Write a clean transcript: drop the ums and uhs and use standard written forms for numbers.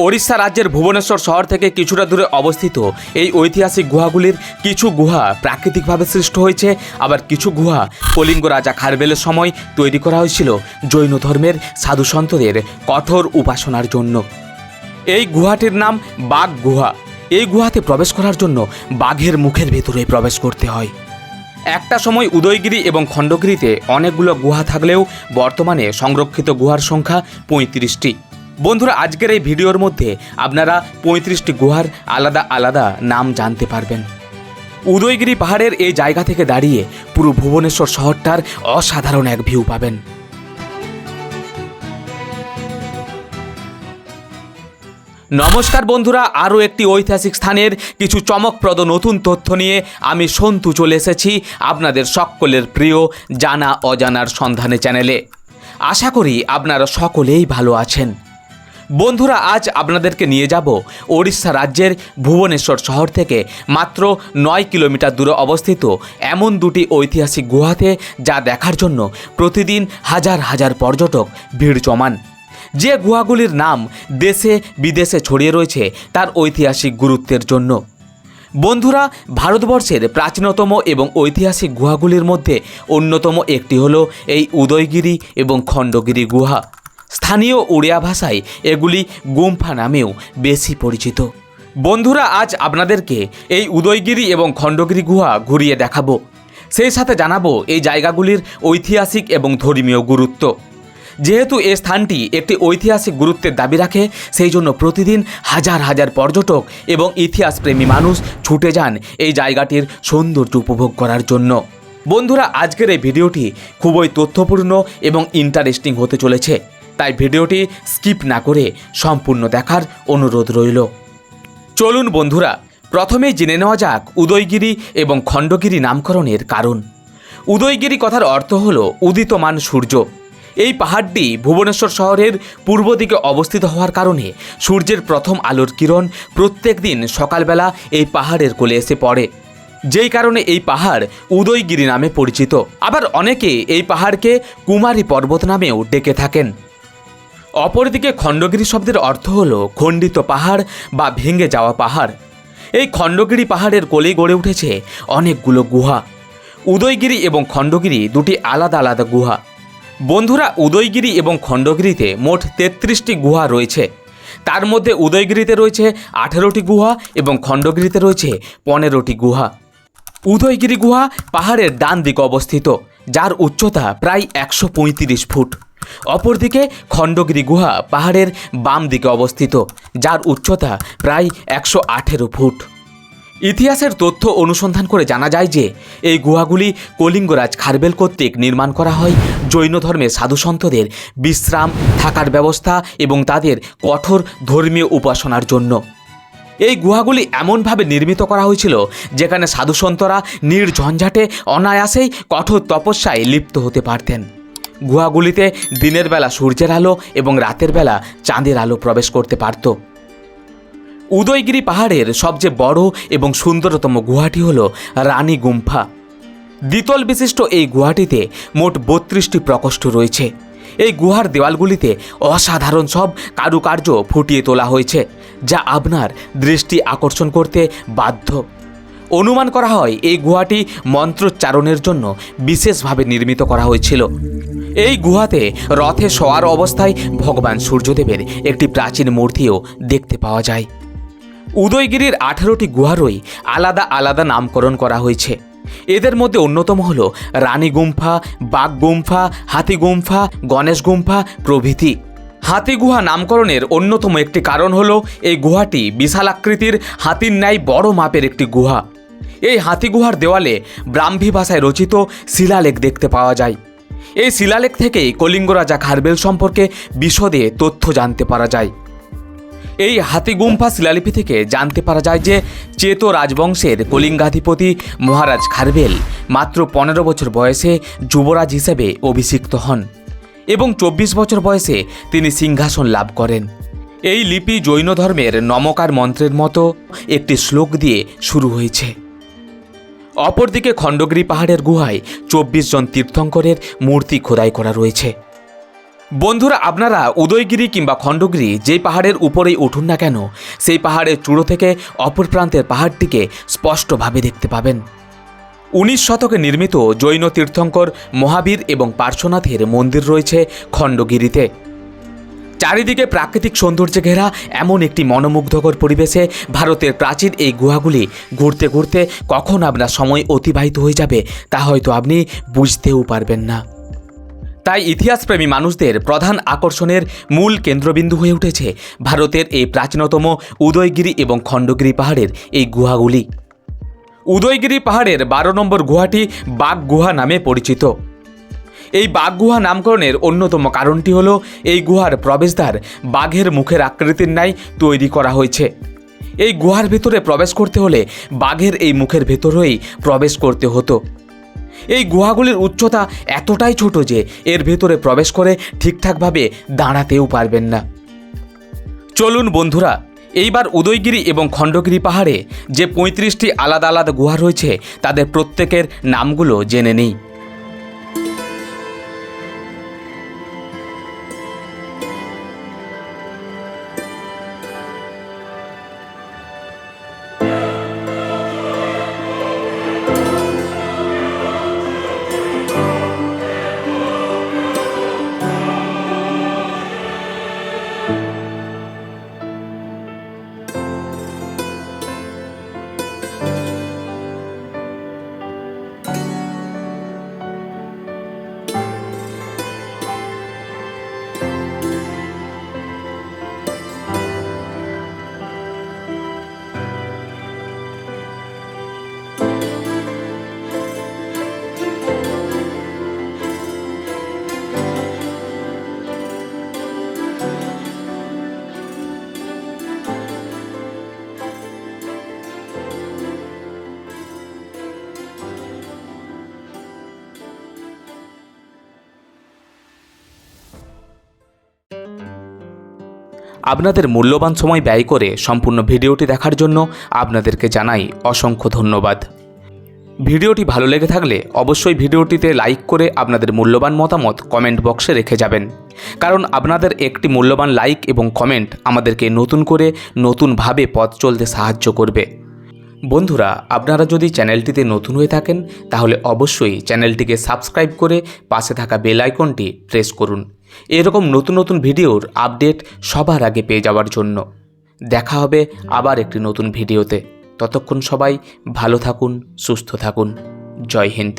ওড়িশা রাজ্যের ভুবনেশ্বর শহর থেকে কিছুটা দূরে অবস্থিত এই ঐতিহাসিক গুহাগুলির কিছু গুহা প্রাকৃতিকভাবে সৃষ্ট হয়েছে, আবার কিছু গুহা কলিঙ্গ রাজা খারবেলের সময় তৈরি করা হয়েছিল জৈন ধর্মের সাধু সন্তদের কঠোর উপাসনার জন্য। এই গুহাটির নাম বাঘ গুহা। এই গুহাতে প্রবেশ করার জন্য বাঘের মুখের ভেতরে প্রবেশ করতে হয়। একটা সময় উদয়গিরি এবং খণ্ডগিরিতে অনেকগুলো গুহা থাকলেও বর্তমানে সংরক্ষিত গুহার সংখ্যা 35টি। বন্ধুরা, আজকের এই ভিডিওর মধ্যে আপনারা 35টি গুহার আলাদা আলাদা নাম জানতে পারবেন। উদয়গিরি পাহাড়ের এই জায়গা থেকে দাঁড়িয়ে পুরো ভুবনেশ্বর শহরটার অসাধারণ এক ভিউ পাবেন। নমস্কার বন্ধুরা, আরও একটি ঐতিহাসিক স্থানের কিছু চমকপ্রদ নতুন তথ্য নিয়ে আমি সন্তু চলে এসেছি আপনাদের সকলের প্রিয় জানা অজানার সন্ধানে চ্যানেলে। আশা করি আপনারা সকলেই ভালো আছেন। বন্ধুরা, আজ আপনাদেরকে নিয়ে যাব ওড়িশা রাজ্যের ভুবনেশ্বর শহর থেকে মাত্র 9 কিলোমিটার দূরে অবস্থিত এমন দুটি ঐতিহাসিক গুহাতে, যা দেখার জন্য প্রতিদিন হাজার হাজার পর্যটক ভিড় জমান। যে গুহাগুলির নাম দেশে বিদেশে ছড়িয়ে রয়েছে তার ঐতিহাসিক গুরুত্বের জন্য। বন্ধুরা, ভারতবর্ষের প্রাচীনতম এবং ঐতিহাসিক গুহাগুলির মধ্যে অন্যতম একটি হলো এই উদয়গিরি এবং খণ্ডগিরি গুহা। স্থানীয় ওড়িয়া ভাষায় এগুলি গুম্ফা নামেও বেশি পরিচিত। বন্ধুরা, আজ আপনাদেরকে এই উদয়গিরি এবং খণ্ডগিরি গুহা ঘুরিয়ে দেখাবো, সেই সাথে জানাবো এই জায়গাগুলির ঐতিহাসিক এবং ধর্মীয় গুরুত্ব। যেহেতু এই স্থানটি একটি ঐতিহাসিক গুরুত্বের দাবি রাখে, সেই জন্য প্রতিদিন হাজার হাজার পর্যটক এবং ইতিহাসপ্রেমী মানুষ ছুটে যান এই জায়গাটির সৌন্দর্য উপভোগ করার জন্য। বন্ধুরা, আজকের এই ভিডিওটি খুবই তথ্যপূর্ণ এবং ইন্টারেস্টিং হতে চলেছে, তাই ভিডিওটি স্কিপ না করে সম্পূর্ণ দেখার অনুরোধ রইল। চলুন বন্ধুরা, প্রথমেই জেনে নেওয়া যাক উদয়গিরি এবং খণ্ডগিরি নামকরণের কারণ। উদয়গিরি কথার অর্থ হল উদিতমান সূর্য। এই পাহাড়টি ভুবনেশ্বর শহরের পূর্ব দিকে অবস্থিত হওয়ার কারণে সূর্যের প্রথম আলোর কিরণ প্রত্যেক দিন সকালবেলা এই পাহাড়ের কোলে এসে পড়ে, যেই কারণে এই পাহাড় উদয়গিরি নামে পরিচিত। আবার অনেকে এই পাহাড়কে কুমারী পর্বত নামেও ডেকে থাকেন। অপরদিকে খণ্ডগিরি শব্দের অর্থ হল খণ্ডিত পাহাড় বা ভেঙে যাওয়া পাহাড়। এই খণ্ডগিরি পাহাড়ের কোলে গড়ে উঠেছে অনেকগুলো গুহা। উদয়গিরি এবং খণ্ডগিরি দুটি আলাদা আলাদা গুহা। বন্ধুরা, উদয়গিরি এবং খণ্ডগিরিতে মোট 33টি গুহা রয়েছে। তার মধ্যে উদয়গিরিতে রয়েছে 18টি গুহা এবং খণ্ডগিরিতে রয়েছে 15টি গুহা। উদয়গিরি গুহা পাহাড়ের ডান দিকে অবস্থিত, যার উচ্চতা প্রায় 135 ফুট। অপরদিকে খণ্ডগিরি গুহা পাহাড়ের বাম দিকে অবস্থিত, যার উচ্চতা প্রায় 118 ফুট। ইতিহাসের তথ্য অনুসন্ধান করে জানা যায় যে এই গুহাগুলি কলিঙ্গরাজ খারবেল কর্তৃক নির্মাণ করা হয় জৈন ধর্মের সাধুসন্তদের বিশ্রাম, থাকার ব্যবস্থা এবং তাদের কঠোর ধর্মীয় উপাসনার জন্য। এই গুহাগুলি এমনভাবে নির্মিত করা হয়েছিল যেখানে সাধুসন্তরা নির্ঝঞ্ঝাটে অনায়াসেই কঠোর তপস্যায় লিপ্ত হতে পারতেন। গুহাগুলিতে দিনের বেলা সূর্যের আলো এবং রাতের বেলা চাঁদের আলো প্রবেশ করতে পারত। উদয়গিরি পাহাড়ের সবচেয়ে বড় এবং সুন্দরতম গুহাটি হল রানী গুম্ফা। দ্বিতল বিশিষ্ট এই গুহাটিতে মোট 32টি প্রকোষ্ঠ রয়েছে। এই গুহার দেওয়ালগুলিতে অসাধারণ সব কারুকার্য ফুটিয়ে তোলা হয়েছে, যা আপনার দৃষ্টি আকর্ষণ করতে বাধ্য। অনুমান করা হয় এই গুহাটি মন্ত্রোচ্চারণের জন্য বিশেষভাবে নির্মিত করা হয়েছিল। এই গুহাতে রথে শোয়ার অবস্থায় ভগবান সূর্যদেবের একটি প্রাচীন মূর্তিও দেখতে পাওয়া যায়। উদয়গিরির 18টি গুহারই আলাদা আলাদা নামকরণ করা হয়েছে। এদের মধ্যে অন্যতম হল রানী গুম্ফা, বাঘ গুম্ফা, হাতি গুম্ফা, গণেশ গুম্ফা প্রভৃতি। হাতি গুহা নামকরণের অন্যতম একটি কারণ হল এই গুহাটি বিশালাকৃতির হাতির ন্যায় বড় মাপের একটি গুহা। এই হাতি গুহার দেওয়ালে ব্রাহ্মী ভাষায় রচিত শিলালেখ দেখতে পাওয়া যায়। এই শিলালেখ থেকেই কলিঙ্গ রাজা খারবেল সম্পর্কে বিশদে তথ্য জানতে পারা যায়। এই হাতি গুম্ফা শিলালিপি থেকে জানতে পারা যায় যে চেত রাজবংশের কলিঙ্গাধিপতি মহারাজ খারবেল মাত্র 15 বছর বয়সে যুবরাজ হিসেবে অভিষিক্ত হন এবং 24 বছর বয়সে তিনি সিংহাসন লাভ করেন। এই লিপি জৈন ধর্মের নমকার মন্ত্রের মতো একটি শ্লোক দিয়ে শুরু হয়েছে। অপরদিকে খণ্ডগিরি পাহাড়ের গুহায় 24 জন তীর্থঙ্করের মূর্তি খোদাই করা রয়েছে। বন্ধুরা, আপনারা উদয়গিরি কিংবা খণ্ডগিরি যেই পাহাড়ের উপরেই উঠুন না কেন, সেই পাহাড়ের চূড়ো থেকে অপর প্রান্তের পাহাড়টিকে স্পষ্টভাবে দেখতে পাবেন। 19 শতকে নির্মিত জৈন তীর্থঙ্কর মহাবীর এবং পার্শ্বনাথের মন্দির রয়েছে খণ্ডগিরিতে। চারিদিকে প্রাকৃতিক সৌন্দর্যে ঘেরা এমন একটি মনোমুগ্ধকর পরিবেশে ভারতের প্রাচীন এই গুহাগুলি ঘুরতে ঘুরতে কখন আপনার সময় অতিবাহিত হয়ে যাবে তা হয়তো আপনি বুঝতেও পারবেন না। তাই ইতিহাসপ্রেমী মানুষদের প্রধান আকর্ষণের মূল কেন্দ্রবিন্দু হয়ে উঠেছে ভারতের এই প্রাচীনতম উদয়গিরি এবং খণ্ডগিরি পাহাড়ের এই গুহাগুলি। উদয়গিরি পাহাড়ের 12 নম্বর গুহাটি বাঘ গুহা নামে পরিচিত। এই বাঘ গুহা নামকরণের অন্যতম কারণটি হল এই গুহার প্রবেশদ্বার বাঘের মুখের আকৃতির ন্যায় তৈরি করা হয়েছে। এই গুহার ভেতরে প্রবেশ করতে হলে বাঘের এই মুখের ভেতরেই প্রবেশ করতে হতো। এই গুহাগুলির উচ্চতা এতটাই ছোট যে এর ভেতরে প্রবেশ করে ঠিকঠাকভাবে দাঁড়াতেও পারবেন না। চলুন বন্ধুরা, এইবার উদয়গিরি এবং খণ্ডগিরি পাহাড়ে যে 35টি আলাদা আলাদা গুহা রয়েছে তাদের প্রত্যেকের নামগুলো জেনে নিই। আপনাদের মূল্যবান সময় ব্যয় করে সম্পূর্ণ ভিডিওটি দেখার জন্য আপনাদেরকে জানাই অসংখ্য ধন্যবাদ। ভিডিওটি ভালো লেগে থাকলে অবশ্যই ভিডিওটিতে লাইক করে আপনাদের মূল্যবান মতামত কমেন্ট বক্সে রেখে যাবেন, কারণ আপনাদের একটি মূল্যবান লাইক এবং কমেন্ট আমাদেরকে নতুন করে নতুনভাবে পথ চলতে সাহায্য করবে। বন্ধুরা, আপনারা যদি চ্যানেলটিতে নতুন হয়ে থাকেন তাহলে অবশ্যই চ্যানেলটিকে সাবস্ক্রাইব করে পাশে থাকা বেল আইকনটি প্রেস করুন, এরকম নতুন নতুন ভিডিওর আপডেট সবার আগে পেয়ে যাওয়ার জন্য। দেখা হবে আবার একটি নতুন ভিডিওতে। ততক্ষণ সবাই ভালো থাকুন, সুস্থ থাকুন। জয় হিন্দ।